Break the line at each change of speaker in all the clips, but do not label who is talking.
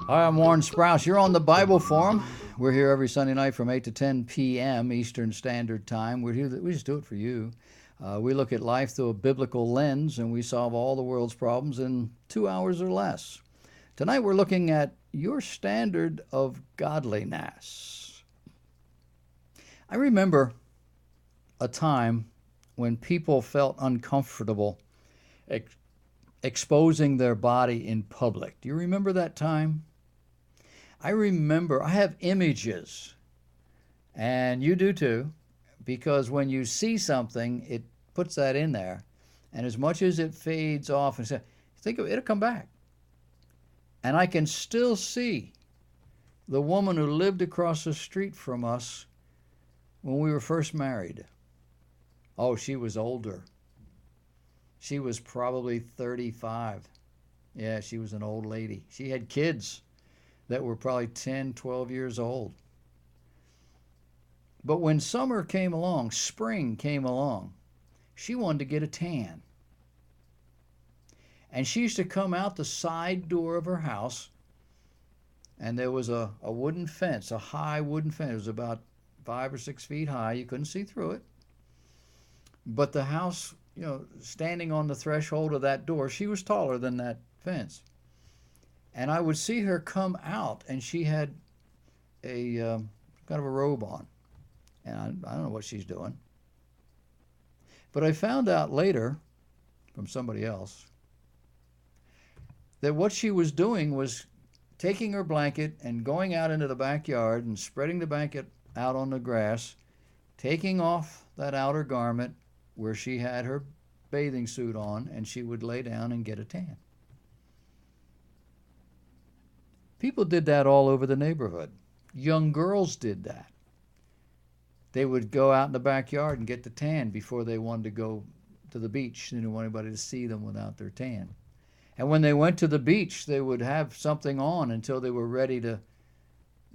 Hi, I'm Warren Sprouse. You're on the Bible Forum. We're here every Sunday night from 8 to 10 p.m. Eastern Standard Time. We're here. We just do it for you. We look at life through a biblical lens, and we solve all the world's problems in 2 hours or less. Tonight, we're looking at your standard of godliness. I remember a time when people felt uncomfortable exposing their body in public. Do you remember that time? I remember, I have images, and you do too, because when you see something, it puts that in there. And as much as it fades off, and think of it, it'll come back. And I can still see the woman who lived across the street from us when we were first married. Oh, she was older. She was probably 35. Yeah, she was an old lady. She had kids that were probably 10, 12 years old. But when summer came along, spring came along, she wanted to get a tan. And she used to come out the side door of her house, and there was a wooden fence, a high wooden fence. It was about 5 or 6 feet high. You couldn't see through it. But the house, standing on the threshold of that door, she was taller than that fence. And I would see her come out, and she had a kind of a robe on. And I don't know what she's doing. But I found out later from somebody else that what she was doing was taking her blanket and going out into the backyard and spreading the blanket out on the grass, taking off that outer garment where she had her bathing suit on, and she would lay down and get a tan. People did that all over the neighborhood. Young girls did that. They would go out in the backyard and get the tan before they wanted to go to the beach. They didn't want anybody to see them without their tan. And when they went to the beach, they would have something on until they were ready to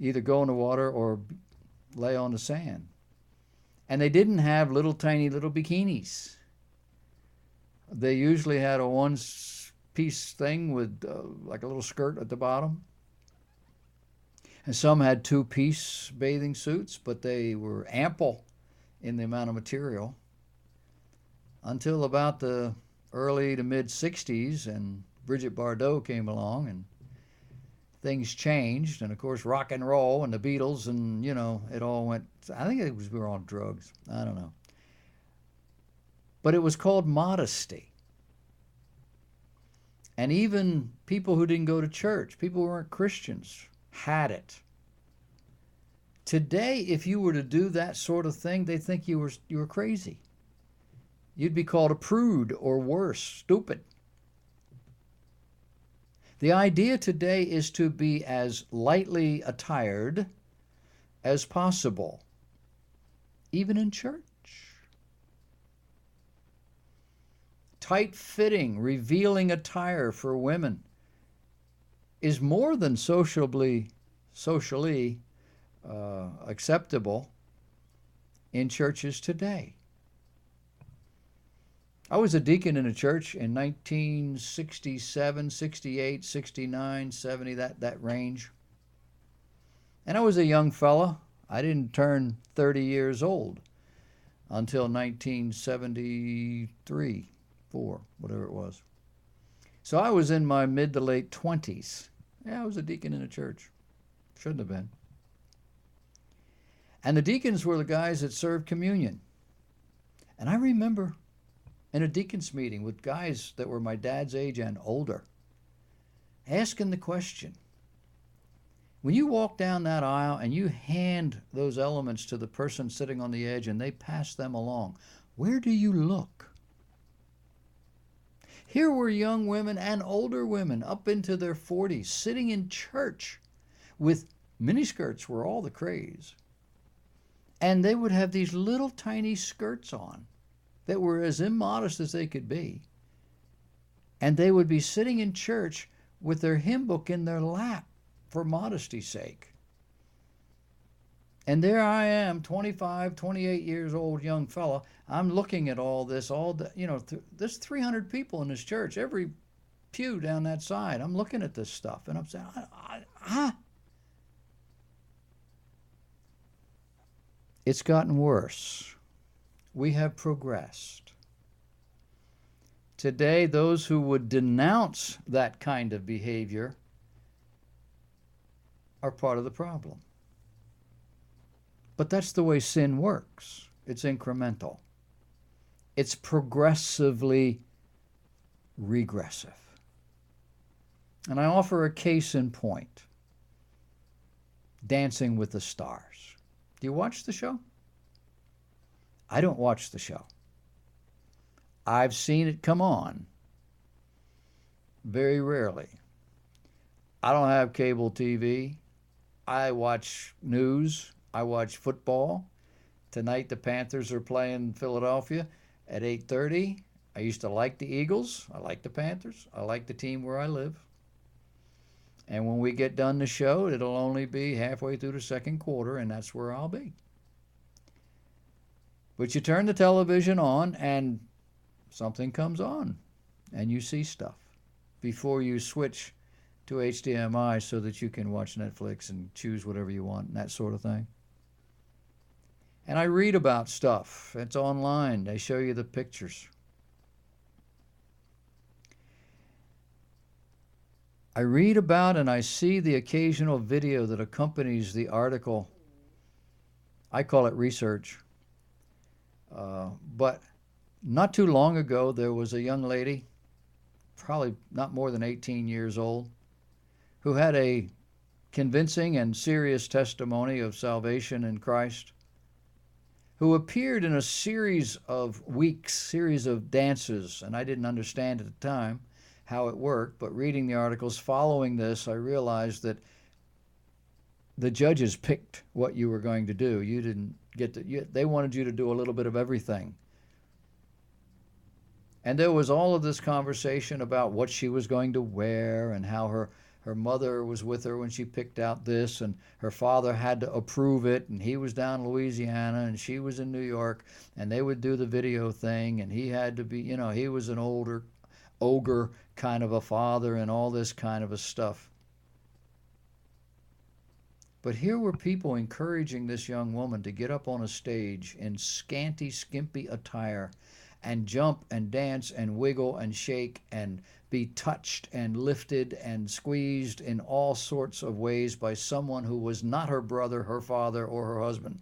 either go in the water or lay on the sand. And they didn't have tiny little bikinis. They usually had a one-piece thing with like a little skirt at the bottom. And some had two-piece bathing suits, but they were ample in the amount of material until about the early to mid-60s, and Bridget Bardot came along, and things changed. And, of course, rock and roll and the Beatles, and, it all went, I think we were on drugs. I don't know. But it was called modesty. And even people who didn't go to church, people who weren't Christians, had it. Today, if you were to do that sort of thing, they'd think you were crazy. You'd be called a prude, or worse, stupid. The idea today is to be as lightly attired as possible, even in church. Tight-fitting, revealing attire for women is more than socially acceptable in churches today. I was a deacon in a church in 1967, 68, 69, 70, that range. And I was a young fella. I didn't turn 30 years old until 1973, 4, whatever it was. So I was in my mid to late 20s. Yeah, I was a deacon in a church. Shouldn't have been. And the deacons were the guys that served communion. And I remember in a deacon's meeting with guys that were my dad's age and older, asking the question, when you walk down that aisle and you hand those elements to the person sitting on the edge and they pass them along, where do you look? Here were young women and older women up into their 40s sitting in church with miniskirts were all the craze. And they would have these little tiny skirts on that were as immodest as they could be. And they would be sitting in church with their hymn book in their lap for modesty's sake. And there I am, 25, 28 years old young fella. I'm looking at all this, there's 300 people in this church, every pew down that side. I'm looking at this stuff, and I'm saying, It's gotten worse. We have progressed. Today, those who would denounce that kind of behavior are part of the problem. But that's the way sin works. It's incremental. It's progressively regressive. And I offer a case in point. Dancing with the Stars. Do you watch the show? I don't watch the show. I've seen it come on very rarely. I don't have cable TV. I watch news. I watch football. Tonight the Panthers are playing Philadelphia at 8:30. I used to like the Eagles. I like the Panthers. I like the team where I live. And when we get done the show, it'll only be halfway through the second quarter, and that's where I'll be. But you turn the television on and something comes on and you see stuff before you switch to HDMI so that you can watch Netflix and choose whatever you want and that sort of thing. And I read about stuff. It's online. They show you the pictures. I read about and I see the occasional video that accompanies the article. I call it research. But not too long ago, there was a young lady, probably not more than 18 years old, who had a convincing and serious testimony of salvation in Christ, who appeared in a series of weeks, series of dances, and I didn't understand at the time how it worked, but reading the articles following this, I realized that the judges picked what you were going to do. You didn't get to, they wanted you to do a little bit of everything. And there was all of this conversation about what she was going to wear and how her mother was with her when she picked out this, and her father had to approve it, and he was down in Louisiana and she was in New York, and they would do the video thing, and he had to be, he was an older ogre kind of a father and all this kind of a stuff. But here were people encouraging this young woman to get up on a stage in scanty, skimpy attire and jump and dance and wiggle and shake and be touched and lifted and squeezed in all sorts of ways by someone who was not her brother, her father, or her husband.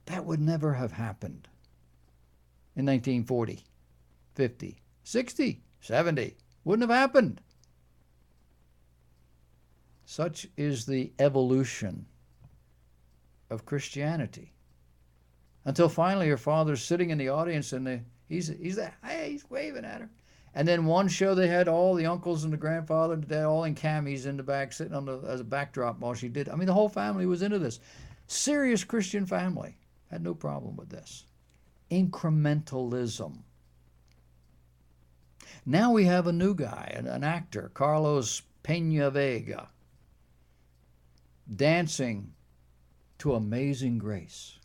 That would never have happened in 1940, 50, 60, 70. Wouldn't have happened. Such is the evolution of Christianity. Until finally her father's sitting in the audience and he's there, hey, he's waving at her. And then one show they had all the uncles and the grandfather and the dad all in camis in the back sitting as a backdrop while she did. I mean, the whole family was into this. Serious Christian family. Had no problem with this. Incrementalism. Now we have a new guy, an actor, Carlos Peña Vega, dancing to Amazing Grace.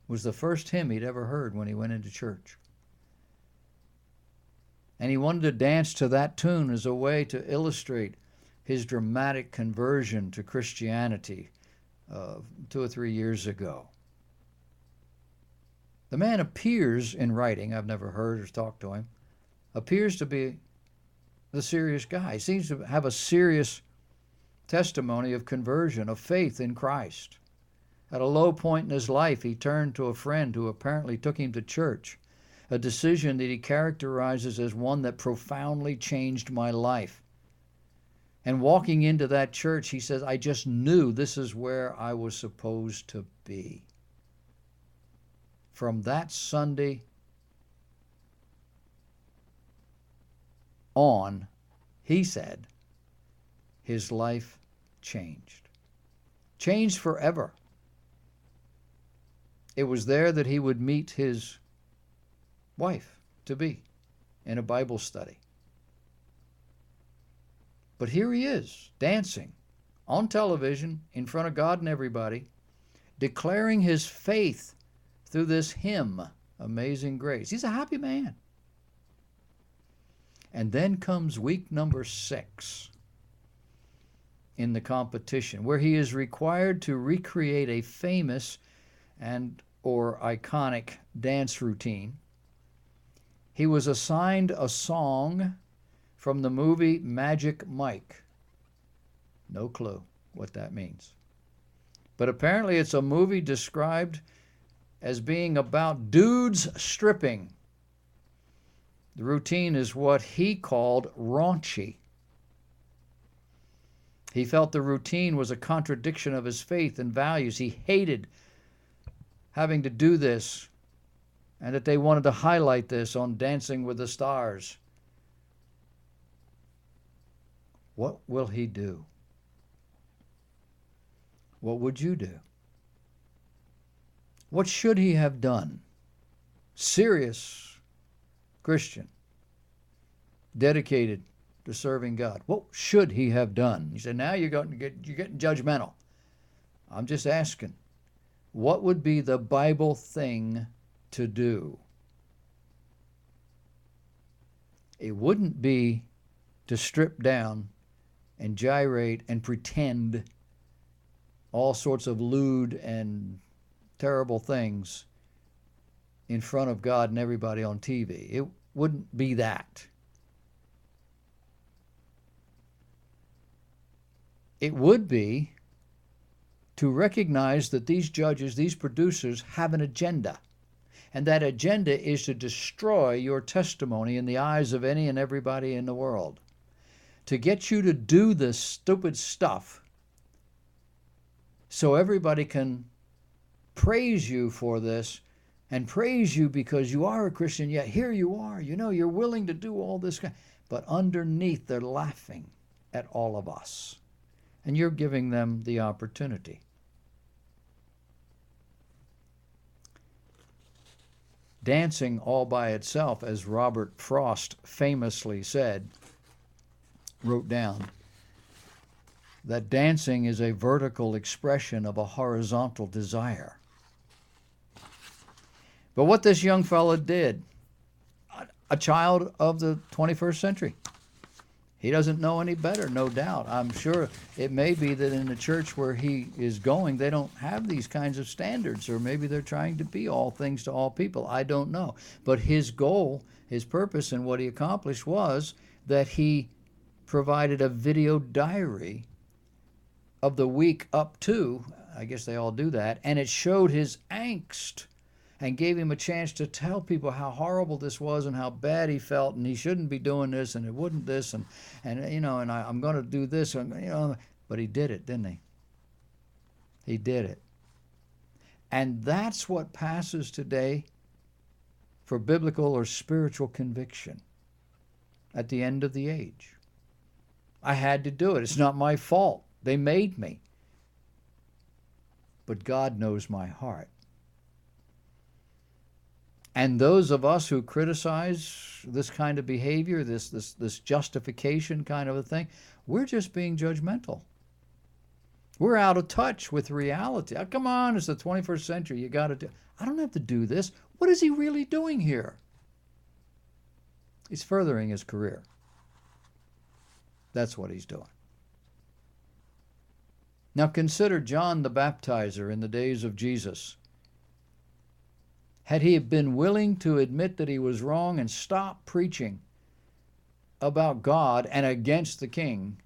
Was the first hymn he'd ever heard when he went into church. And he wanted to dance to that tune as a way to illustrate his dramatic conversion to Christianity 2 or 3 years ago. The man appears in writing, I've never heard or talked to him, appears to be the serious guy. He seems to have a serious testimony of conversion, of faith in Christ. At a low point in his life, he turned to a friend who apparently took him to church, a decision that he characterizes as one that profoundly changed my life. And walking into that church, he says, I just knew this is where I was supposed to be. From that Sunday on, he said, his life changed. Changed forever. It was there that he would meet his wife-to-be in a Bible study. But here he is, dancing on television in front of God and everybody, declaring his faith through this hymn, Amazing Grace. He's a happy man. And then comes week number 6 in the competition, where he is required to recreate a famous and or iconic dance routine. He was assigned a song from the movie Magic Mike. No clue what that means. But apparently it's a movie described as being about dudes stripping. The routine is what he called raunchy. He felt the routine was a contradiction of his faith and values. He hated having to do this, and that they wanted to highlight this on Dancing with the Stars. What will he do? What would you do? What should he have done? Serious Christian, dedicated to serving God. What should he have done? He said, now you're getting judgmental. I'm just asking, what would be the Bible thing to do? It wouldn't be to strip down and gyrate and pretend all sorts of lewd and terrible things in front of God and everybody on TV. It wouldn't be that. It would be to recognize that these judges, these producers, have an agenda. And that agenda is to destroy your testimony in the eyes of any and everybody in the world. To get you to do this stupid stuff so everybody can praise you for this and praise you because you are a Christian, yet here you are. You know, you're willing to do all this. But underneath, they're laughing at all of us. And you're giving them the opportunity. Dancing all by itself, as Robert Frost famously said, wrote down, that dancing is a vertical expression of a horizontal desire. But what this young fella did, a child of the 21st century, he doesn't know any better, no doubt. I'm sure it may be that in the church where he is going, they don't have these kinds of standards, or maybe they're trying to be all things to all people. I don't know. But his goal, his purpose, and what he accomplished was that he provided a video diary of the week up to, I guess they all do that, and it showed his angst and gave him a chance to tell people how horrible this was and how bad he felt, and he shouldn't be doing this, and it wouldn't this, and you know, and I'm going to do this, and you know, but he did it, didn't he? He did it. And that's what passes today for biblical or spiritual conviction at the end of the age. I had to do it. It's not my fault. They made me. But God knows my heart. And those of us who criticize this kind of behavior, this justification kind of a thing, we're just being judgmental. We're out of touch with reality. Oh, come on, it's the 21st century. You got to do. I don't have to do this. What is he really doing here? He's furthering his career. That's what he's doing. Now consider John the Baptizer in the days of Jesus. Had he been willing to admit that he was wrong and stop preaching about God and against the king,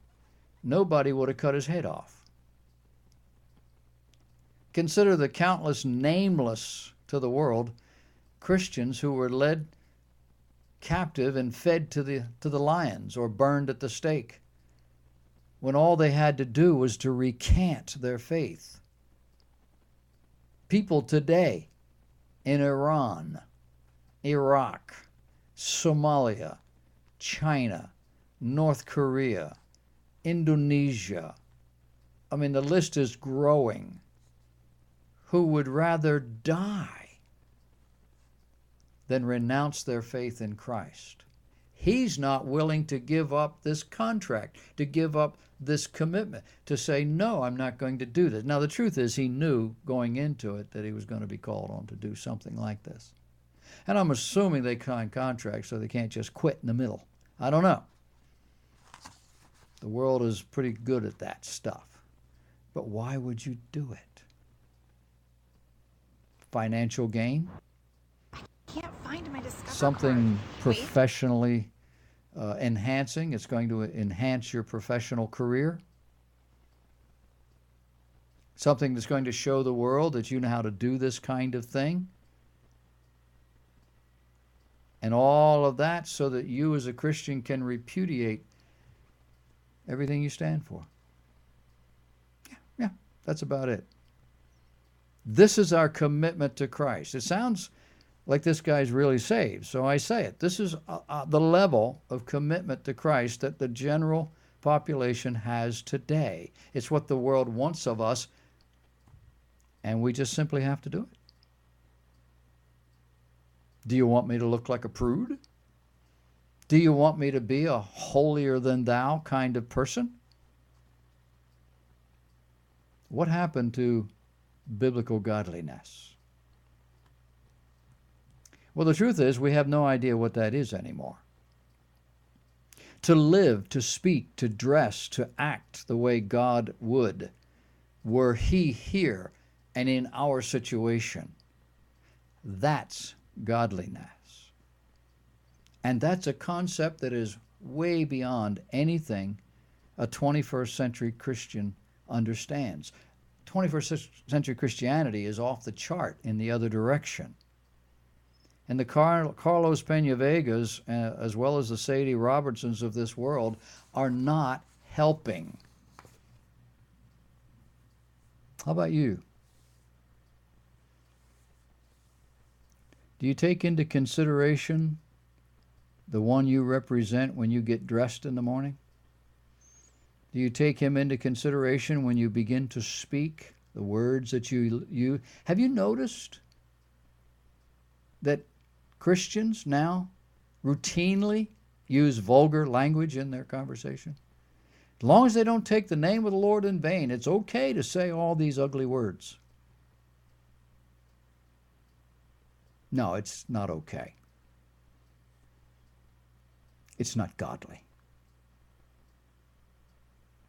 nobody would have cut his head off. Consider the countless nameless to the world Christians who were led captive and fed to the lions or burned at the stake, when all they had to do was to recant their faith. People today in Iran, Iraq, Somalia, China, North Korea, Indonesia, I mean, the list is growing, who would rather die than renounce their faith in Christ. He's not willing to give up this contract, to give up this commitment, to say, no, I'm not going to do this. Now, the truth is he knew going into it that he was going to be called on to do something like this. And I'm assuming they signed contracts so they can't just quit in the middle. I don't know. The world is pretty good at that stuff. But why would you do it? Financial gain?
Can't find my Discover card.
Something
Wait.
professionally enhancing? It's going to enhance your professional career? Something that's going to show the world that you know how to do this kind of thing? And all of that so that you as a Christian can repudiate everything you stand for. Yeah, that's about it. This is our commitment to Christ. It sounds like this guy's really saved, so I say it. This is the level of commitment to Christ that the general population has today. It's what the world wants of us, and we just simply have to do it. Do you want me to look like a prude? Do you want me to be a holier than thou kind of person? What happened to biblical godliness? Well, the truth is we have no idea what that is anymore. To live, to speak, to dress, to act the way God would, were He here and in our situation. That's godliness. And that's a concept that is way beyond anything a 21st century Christian understands. 21st century Christianity is off the chart in the other direction. And the Carlos Pena Vegas, as well as the Sadie Robertsons of this world, are not helping. How about you? Do you take into consideration the one you represent when you get dressed in the morning? Do you take him into consideration when you begin to speak the words that you have you noticed that Christians now routinely use vulgar language in their conversation? As long as they don't take the name of the Lord in vain, it's okay to say all these ugly words. No, it's not okay. It's not godly.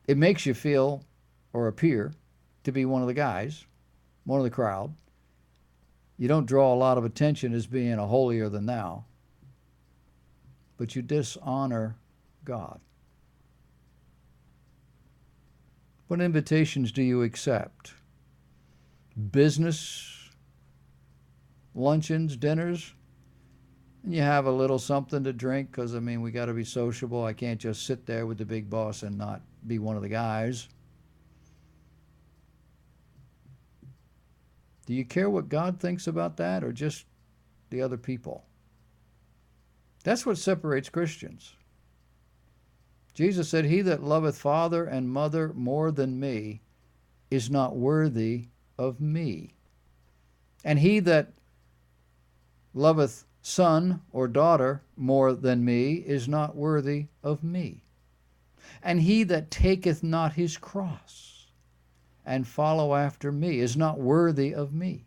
It makes you feel or appear to be one of the guys, one of the crowd. You don't draw a lot of attention as being a holier than thou, but you dishonor God. What invitations do you accept? Business luncheons, dinners, and you have a little something to drink because, we got to be sociable. I can't just sit there with the big boss and not be one of the guys. Do you care what God thinks about that or just the other people? That's what separates Christians. Jesus said, "He that loveth father and mother more than me is not worthy of me. And he that loveth son or daughter more than me is not worthy of me. And he that taketh not his cross and follow after me is not worthy of me.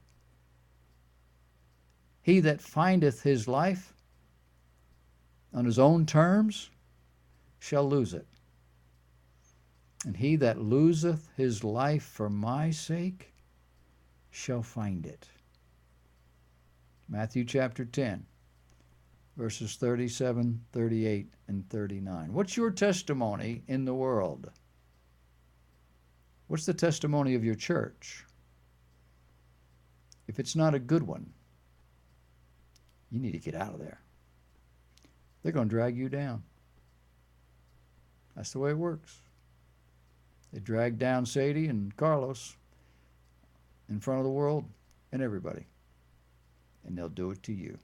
He that findeth his life on his own terms shall lose it. And he that loseth his life for my sake shall find it." Matthew chapter 10, verses 37, 38, and 39. What's your testimony in the world? What's the testimony of your church? If it's not a good one, you need to get out of there. They're going to drag you down. That's the way it works. They drag down Sadie and Carlos in front of the world and everybody. And they'll do it to you.